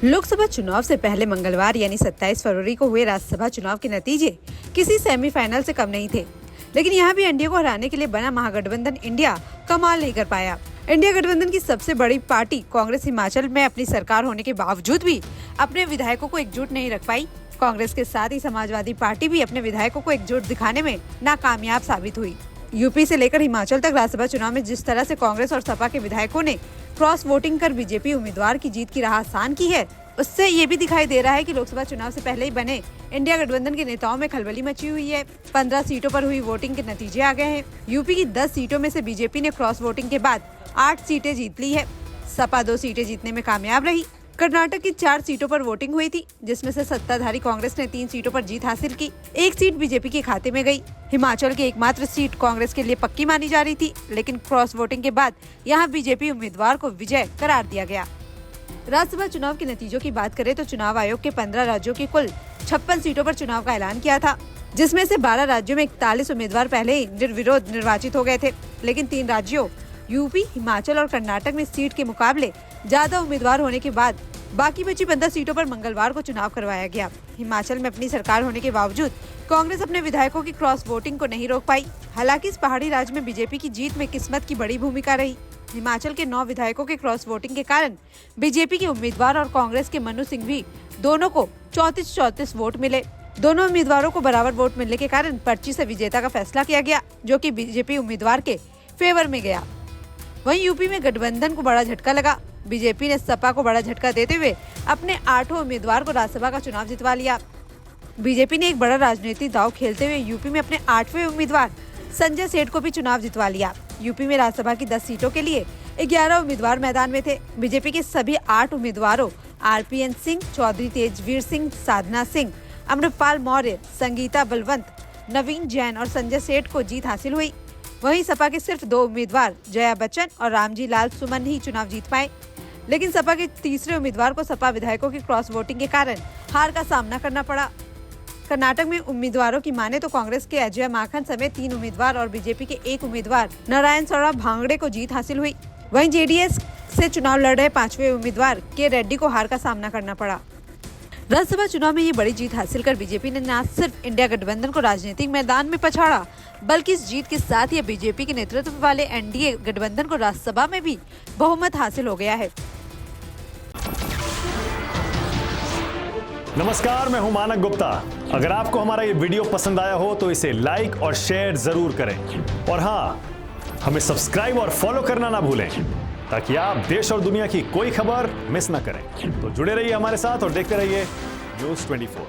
लोकसभा चुनाव से पहले मंगलवार यानी 27 फरवरी को हुए राज्यसभा चुनाव के नतीजे किसी सेमीफाइनल से कम नहीं थे, लेकिन यहाँ भी एनडीए को हराने के लिए बना महागठबंधन इंडिया कमाल नहीं कर पाया। इंडिया गठबंधन की सबसे बड़ी पार्टी कांग्रेस हिमाचल में अपनी सरकार होने के बावजूद भी अपने विधायकों को एकजुट नहीं रख पाई। कांग्रेस के साथ ही समाजवादी पार्टी भी अपने विधायकों को एकजुट दिखाने में नाकामयाब साबित हुई। यूपी से लेकर हिमाचल तक राज्यसभा चुनाव में जिस तरह से कांग्रेस और सपा के विधायकों ने क्रॉस वोटिंग कर बीजेपी उम्मीदवार की जीत की राह आसान की है, उससे ये भी दिखाई दे रहा है कि लोकसभा चुनाव से पहले ही बने इंडिया गठबंधन के नेताओं में खलबली मची हुई है। 15 सीटों पर हुई वोटिंग के नतीजे आ गए हैं। यूपी की 10 सीटों में से बीजेपी ने क्रॉस वोटिंग के बाद 8 सीटें जीत ली है। सपा 2 सीटें जीतने में कामयाब रही। कर्नाटक की 4 सीटों पर वोटिंग हुई थी, जिसमें से सत्ताधारी कांग्रेस ने 3 सीटों पर जीत हासिल की। 1 सीट बीजेपी के खाते में गई। हिमाचल की एकमात्र सीट कांग्रेस के लिए पक्की मानी जा रही थी, लेकिन क्रॉस वोटिंग के बाद यहां बीजेपी उम्मीदवार को विजय करार दिया गया। राज्यसभा चुनाव के नतीजों की बात करें तो चुनाव आयोग के 15 राज्यों की कुल 56 सीटों पर चुनाव का ऐलान किया था, जिसमें से 12 राज्यों में 41 उम्मीदवार पहले ही निर्विरोध निर्वाचित हो गए थे, लेकिन 3 राज्यों यूपी, हिमाचल और कर्नाटक में सीट के मुकाबले ज्यादा उम्मीदवार होने के बाद बाकी बची 15 सीटों पर मंगलवार को चुनाव करवाया गया। हिमाचल में अपनी सरकार होने के बावजूद कांग्रेस अपने विधायकों की क्रॉस वोटिंग को नहीं रोक पाई। हालांकि इस पहाड़ी राज्य में बीजेपी की जीत में किस्मत की बड़ी भूमिका रही। हिमाचल के 9 विधायकों के क्रॉस वोटिंग के कारण बीजेपी के उम्मीदवार और कांग्रेस के मनु सिंह भी दोनों को 34-34 वोट मिले। दोनों उम्मीदवारों को बराबर वोट मिलने के कारण पर्ची से विजेता का फैसला किया गया, जो कि बीजेपी उम्मीदवार के फेवर में गया। वहीं यूपी में गठबंधन को बड़ा झटका लगा। बीजेपी ने सपा को बड़ा झटका देते हुए अपने 8 उम्मीदवार को राज्यसभा का चुनाव जितवा लिया। बीजेपी ने एक बड़ा राजनीतिक दांव खेलते हुए यूपी में अपने 8वें उम्मीदवार संजय सेठ को भी चुनाव जितवा लिया। यूपी में राज्यसभा की 10 सीटों के लिए 11 उम्मीदवार मैदान में थे। बीजेपी के सभी 8 उम्मीदवारों आरपीएन सिंह, चौधरी तेजवीर सिंह, साधना सिंह, अमृतपाल मौर्य, संगीता बलवंत, नवीन जैन और संजय सेठ को जीत हासिल हुई। वहीं सपा के सिर्फ 2 उम्मीदवार जया बच्चन और रामजी लाल सुमन ही चुनाव जीत पाए, लेकिन सपा के तीसरे उम्मीदवार को सपा विधायकों की क्रॉस वोटिंग के कारण हार का सामना करना पड़ा। कर्नाटक में उम्मीदवारों की माने तो कांग्रेस के अजय माखन समेत 3 उम्मीदवार और बीजेपी के 1 उम्मीदवार नारायण सौरभ भांगड़े को जीत हासिल हुई। वहीं जेडीएस से चुनाव लड़ रहे 5वें उम्मीदवार के रेड्डी को हार का सामना करना पड़ा। राज्यसभा चुनाव में ये बड़ी जीत हासिल कर बीजेपी ने न सिर्फ इंडिया गठबंधन को राजनीतिक मैदान में पछाड़ा, बल्कि इस जीत के साथ ही बीजेपी के नेतृत्व वाले एनडीए गठबंधन को राज्यसभा में भी बहुमत हासिल हो गया है। नमस्कार, मैं हूं मानक गुप्ता। अगर आपको हमारा ये वीडियो पसंद आया हो तो इसे लाइक और शेयर जरूर करें, और हाँ, हमें सब्सक्राइब और फॉलो करना ना भूलें, ताकि आप देश और दुनिया की कोई खबर मिस ना करें। तो जुड़े रहिए हमारे साथ और देखते रहिए न्यूज़ 24।